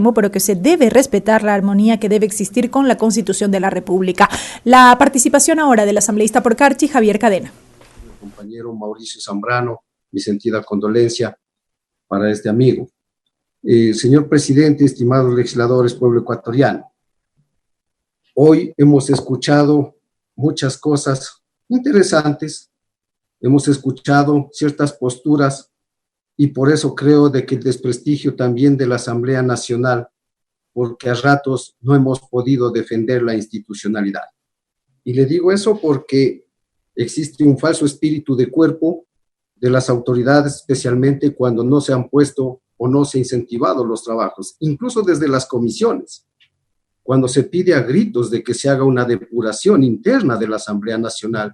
pero que se debe respetar la armonía que debe existir con la Constitución de la República. La participación ahora del asambleísta por Carchi, Javier Cadena. El compañero Mauricio Zambrano, mi sentida condolencia para este amigo. Señor presidente, estimados legisladores, pueblo ecuatoriano, hoy hemos escuchado muchas cosas interesantes, hemos escuchado ciertas posturas y por eso creo de que el desprestigio también de la Asamblea Nacional, porque a ratos no hemos podido defender la institucionalidad. Y le digo eso porque existe un falso espíritu de cuerpo de las autoridades, especialmente cuando no se han puesto o no se han incentivado los trabajos, incluso desde las comisiones, cuando se pide a gritos de que se haga una depuración interna de la Asamblea Nacional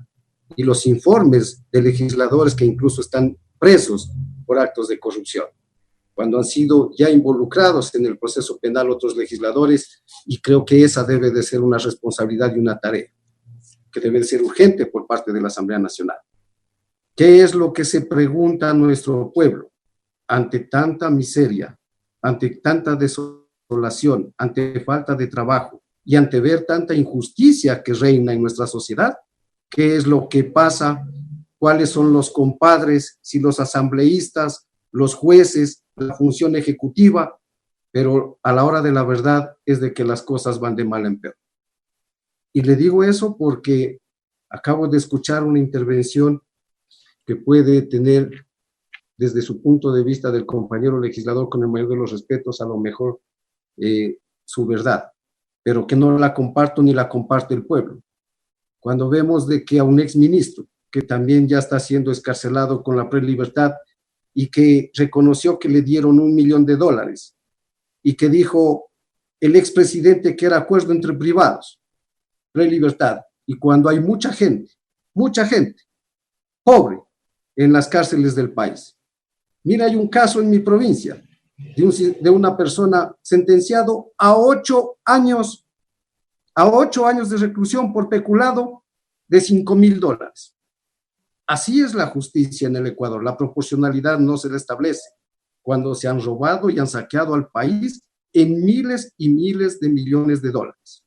y los informes de legisladores que incluso están presos por actos de corrupción, cuando han sido ya involucrados en el proceso penal otros legisladores, y creo que esa debe de ser una responsabilidad y una tarea que debe de ser urgente por parte de la Asamblea Nacional. ¿Qué es lo que se pregunta a nuestro pueblo ante tanta miseria, ante tanta desolación, ante falta de trabajo y ante ver tanta injusticia que reina en nuestra sociedad? ¿Qué es lo que pasa? ¿Cuáles son los compadres? Si los asambleístas, los jueces, la función ejecutiva, pero a la hora de la verdad es de que las cosas van de mal en peor. Y le digo eso porque acabo de escuchar una intervención que puede tener, desde su punto de vista del compañero legislador, con el mayor de los respetos, a lo mejor su verdad, pero que no la comparto ni la comparte el pueblo. Cuando vemos de que a un exministro, que también ya está siendo escarcelado con la prelibertad y que reconoció que le dieron $1 millón y que dijo el expresidente que era acuerdo entre privados, prelibertad, y cuando hay mucha gente pobre en las cárceles del país. Mira, hay un caso en mi provincia de una persona sentenciado a 8 años de reclusión por peculado de $5,000. Así es la justicia en el Ecuador. La proporcionalidad no se le establece cuando se han robado y han saqueado al país en miles y miles de millones de dólares.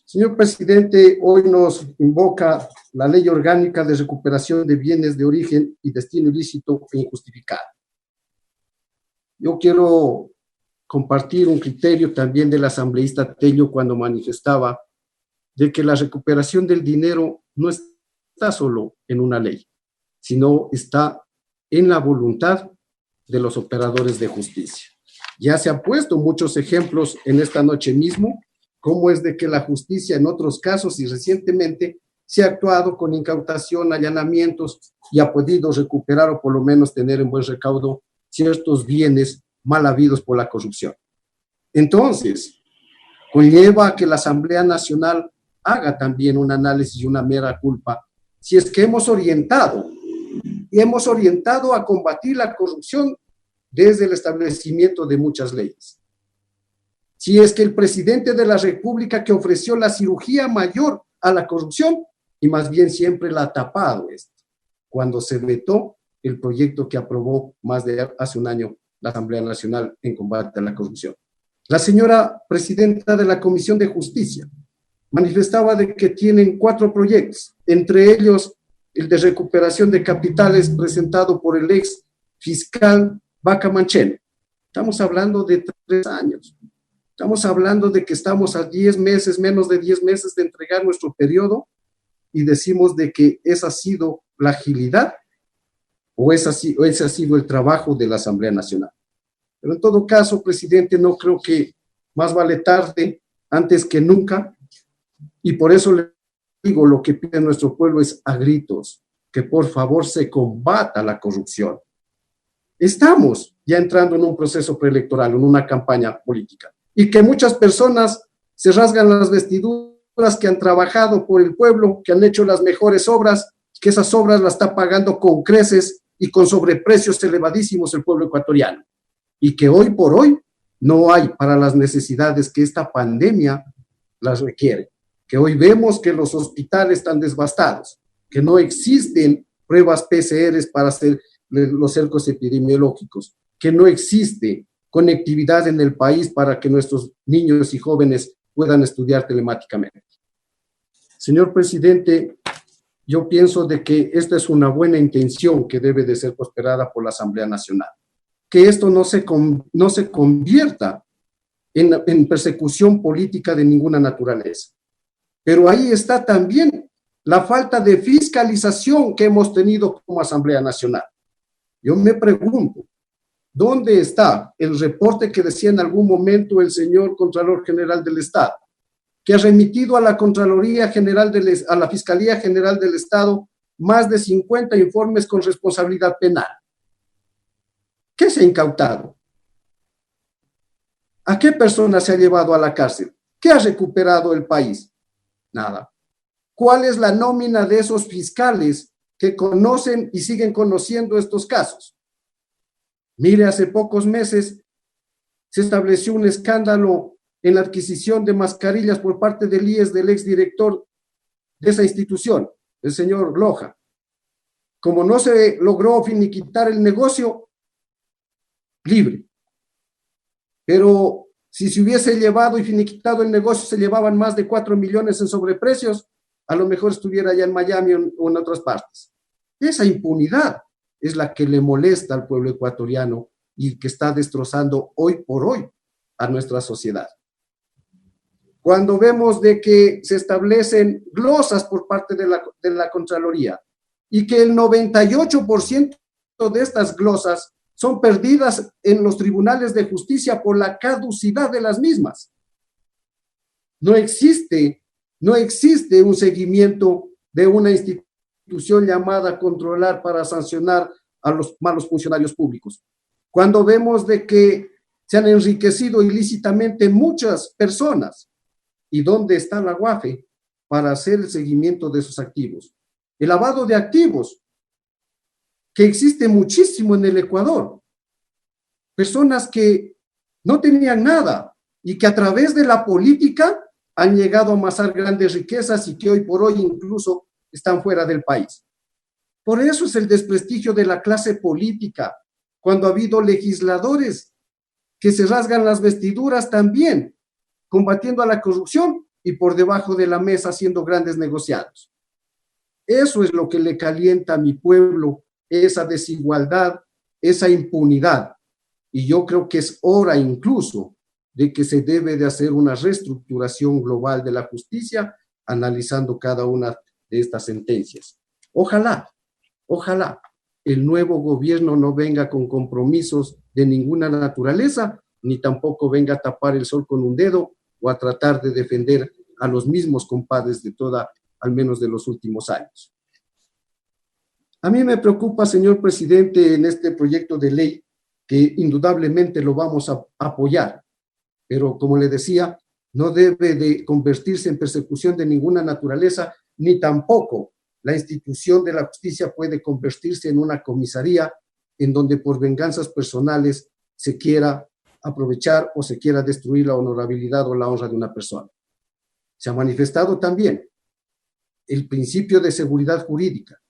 Señor presidente, hoy nos invoca la Ley Orgánica de Recuperación de Bienes de Origen y Destino Ilícito e Injustificado. Yo quiero compartir un criterio también del asambleísta Tello cuando manifestaba de que la recuperación del dinero no está solo en una ley, sino está en la voluntad de los operadores de justicia. Ya se han puesto muchos ejemplos en esta noche mismo, cómo es de que la justicia en otros casos y recientemente se ha actuado con incautación, allanamientos y ha podido recuperar o por lo menos tener en buen recaudo ciertos bienes mal habidos por la corrupción. Entonces, conlleva a que la Asamblea Nacional haga también un análisis y una mera culpa si es que hemos orientado a combatir la corrupción desde el establecimiento de muchas leyes. Si es que el presidente de la República que ofreció la cirugía mayor a la corrupción y más bien siempre la ha tapado esto, cuando se vetó el proyecto que aprobó hace un año la Asamblea Nacional en combate a la corrupción. La señora presidenta de la Comisión de Justicia manifestaba de que tienen 4 proyectos, entre ellos el de recuperación de capitales presentado por el ex fiscal Vaca Mancheno. Estamos hablando de 3 años. Estamos hablando de que estamos a 10 meses, menos de 10 meses de entregar nuestro periodo y decimos de que esa ha sido la agilidad o ese ha sido el trabajo de la Asamblea Nacional. Pero en todo caso, presidente, no creo que más vale tarde antes que nunca, y por eso le digo, lo que pide nuestro pueblo es a gritos que por favor se combata la corrupción. Estamos ya entrando en un proceso preelectoral, en una campaña política, y que muchas personas se rasgan las vestiduras, que han trabajado por el pueblo, que han hecho las mejores obras, que esas obras las está pagando con creces y con sobreprecios elevadísimos el pueblo ecuatoriano, y que hoy por hoy no hay para las necesidades que esta pandemia las requiere, que hoy vemos que los hospitales están devastados, que no existen pruebas PCR para hacer los cercos epidemiológicos, que no existe conectividad en el país para que nuestros niños y jóvenes puedan estudiar telemáticamente. Señor presidente, yo pienso de que esta es una buena intención que debe de ser prosperada por la Asamblea Nacional. Que esto no se convierta en persecución política de ninguna naturaleza. Pero ahí está también la falta de fiscalización que hemos tenido como Asamblea Nacional. Yo me pregunto, ¿dónde está el reporte que decía en algún momento el señor Contralor General del Estado, que ha remitido a la Contraloría General, a la Fiscalía General del Estado, más de 50 informes con responsabilidad penal? ¿Qué se ha incautado? ¿A qué persona se ha llevado a la cárcel? ¿Qué ha recuperado el país? Nada. ¿Cuál es la nómina de esos fiscales que conocen y siguen conociendo estos casos? Mire, hace pocos meses se estableció un escándalo en la adquisición de mascarillas por parte del IES del exdirector de esa institución, el señor Loja. Como no se logró finiquitar el negocio, libre. Pero si se hubiese llevado y finiquitado el negocio, se llevaban más de 4 millones en sobreprecios, a lo mejor estuviera ya en Miami o en otras partes. Esa impunidad es la que le molesta al pueblo ecuatoriano y que está destrozando hoy por hoy a nuestra sociedad. Cuando vemos de que se establecen glosas por parte de la Contraloría y que el 98% de estas glosas son perdidas en los tribunales de justicia por la caducidad de las mismas. No existe un seguimiento de una institución llamada a controlar para sancionar a los malos funcionarios públicos. Cuando vemos de que se han enriquecido ilícitamente muchas personas, ¿y dónde está la UAFE para hacer el seguimiento de esos activos? El lavado de activos, que existe muchísimo en el Ecuador. Personas que no tenían nada y que a través de la política han llegado a amasar grandes riquezas y que hoy por hoy incluso están fuera del país. Por eso es el desprestigio de la clase política, cuando ha habido legisladores que se rasgan las vestiduras también, combatiendo a la corrupción y por debajo de la mesa haciendo grandes negociados. Eso es lo que le calienta a mi pueblo, esa desigualdad, esa impunidad. Y yo creo que es hora incluso de que se debe de hacer una reestructuración global de la justicia, analizando cada una de estas sentencias. Ojalá el nuevo gobierno no venga con compromisos de ninguna naturaleza, ni tampoco venga a tapar el sol con un dedo o a tratar de defender a los mismos compadres de al menos de los últimos años. A mí me preocupa, señor presidente, en este proyecto de ley, que indudablemente lo vamos a apoyar, pero como le decía, no debe de convertirse en persecución de ninguna naturaleza, ni tampoco la institución de la justicia puede convertirse en una comisaría en donde por venganzas personales se quiera aprovechar o se quiera destruir la honorabilidad o la honra de una persona. Se ha manifestado también el principio de seguridad jurídica,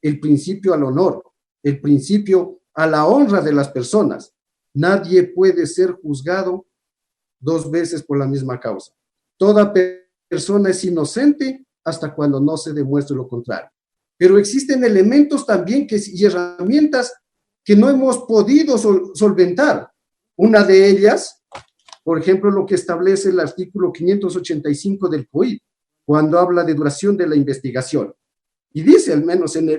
el principio al honor, el principio a la honra de las personas. Nadie puede ser juzgado 2 veces por la misma causa. Toda persona es inocente hasta cuando no se demuestre lo contrario. Pero existen elementos también y herramientas que no hemos podido solventar. Una de ellas, por ejemplo, lo que establece el artículo 585 del COIP, cuando habla de duración de la investigación. Y dice, al menos en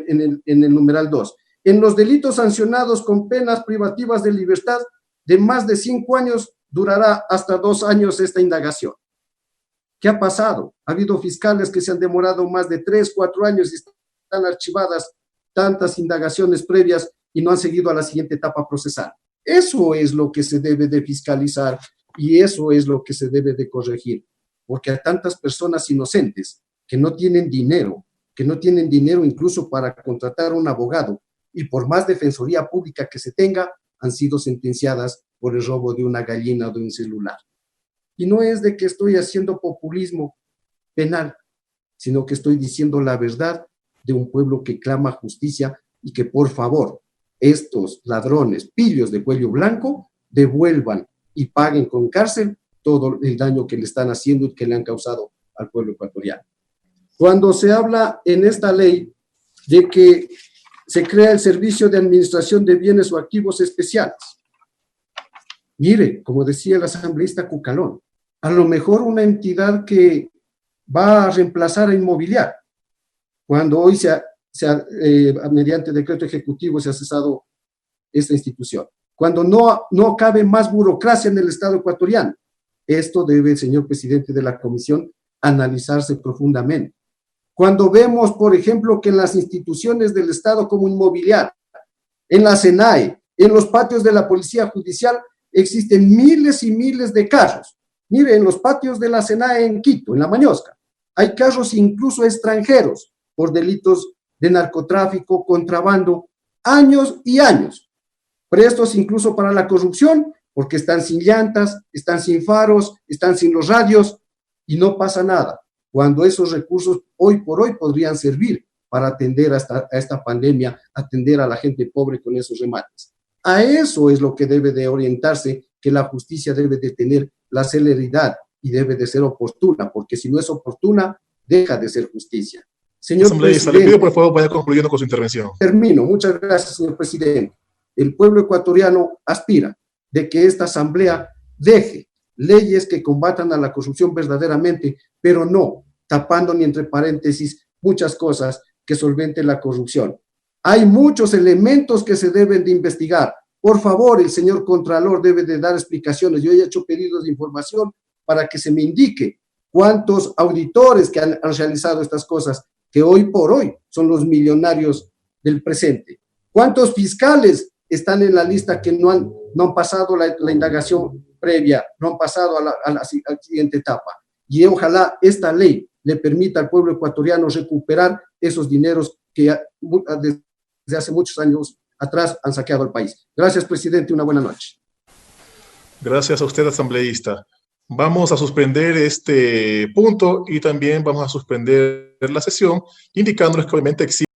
el numeral 2, en los delitos sancionados con penas privativas de libertad de más de 5 años, durará hasta 2 años esta indagación. ¿Qué ha pasado? Ha habido fiscales que se han demorado más de 3, 4 años y están archivadas tantas indagaciones previas y no han seguido a la siguiente etapa procesal. Eso es lo que se debe de fiscalizar y eso es lo que se debe de corregir, porque hay tantas personas inocentes que no tienen dinero incluso para contratar a un abogado, y por más defensoría pública que se tenga, han sido sentenciadas por el robo de una gallina o de un celular. Y no es de que estoy haciendo populismo penal, sino que estoy diciendo la verdad de un pueblo que clama justicia y que, por favor, estos ladrones, pillos de cuello blanco, devuelvan y paguen con cárcel todo el daño que le están haciendo y que le han causado al pueblo ecuatoriano. Cuando se habla en esta ley de que se crea el Servicio de Administración de Bienes o Activos Especiales, mire, como decía el asambleísta Cucalón, a lo mejor una entidad que va a reemplazar a Inmobiliar, cuando hoy mediante decreto ejecutivo se ha cesado esta institución, cuando no cabe más burocracia en el Estado ecuatoriano. Esto debe, señor presidente de la comisión, analizarse profundamente. Cuando vemos, por ejemplo, que en las instituciones del Estado como Inmobiliar, en la SENAE, en los patios de la Policía Judicial, existen miles y miles de carros. Mire, en los patios de la SENAE en Quito, en La Mañosca, hay carros incluso extranjeros por delitos de narcotráfico, contrabando, años y años. Prestos incluso para la corrupción, porque están sin llantas, están sin faros, están sin los radios y no pasa nada, cuando esos recursos hoy por hoy podrían servir para atender a esta pandemia, atender a la gente pobre con esos remates. A eso es lo que debe de orientarse, que la justicia debe de tener la celeridad y debe de ser oportuna, porque si no es oportuna, deja de ser justicia. Señor presidente, le pido por favor vaya concluyendo con su intervención. Termino. Muchas gracias, señor presidente. El pueblo ecuatoriano aspira de que esta asamblea deje leyes que combatan a la corrupción verdaderamente, pero no tapando ni entre paréntesis muchas cosas que solventen la corrupción. Hay muchos elementos que se deben de investigar. Por favor, el señor Contralor debe de dar explicaciones. Yo he hecho pedidos de información para que se me indique cuántos auditores que han realizado estas cosas, que hoy por hoy son los millonarios del presente. ¿Cuántos fiscales están en la lista que no han pasado la indagación previa, no han pasado a la siguiente etapa? Y ojalá esta ley le permita al pueblo ecuatoriano recuperar esos dineros que desde hace muchos años atrás han saqueado el país. Gracias, presidente, una buena noche. Gracias a usted, asambleísta. Vamos a suspender este punto y también vamos a suspender la sesión, indicándoles que obviamente existe